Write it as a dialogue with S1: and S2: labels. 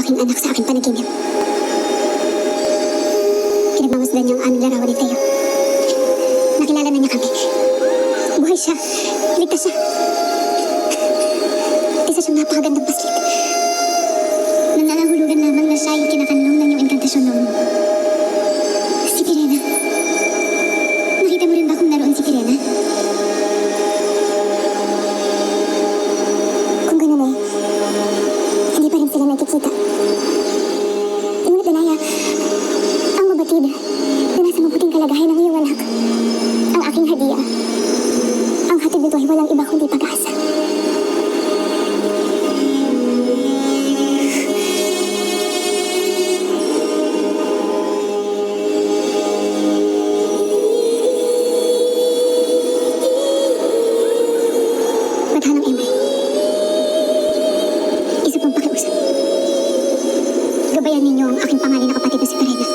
S1: aking anak sa aking panaginip. Pinagmamasdan niya ang aming larawan ni Theo. Nakilala na niya kami. Buhay siya. Ligtas siya. Isa siyang napakagandang paslit. Nananahulugan lamang na siya ay kinakanlong ng iyong inkantasyon noon. Si Pirena. Nakita mo rin ba kung naroon si Pirena? Kung ganun eh, hindi pa rin sila nagkikita. Ngunit Danaya, ang mabatid na nasa mabuting kalagayan ng iyong anak, ang aking hadiah. Ang hatid nito ay walang iba kundi pag-asa. Madhanang Emre, isa pang pakiusap. Gabayan ninyo ang aking pangalan na kapatid na si Pirena.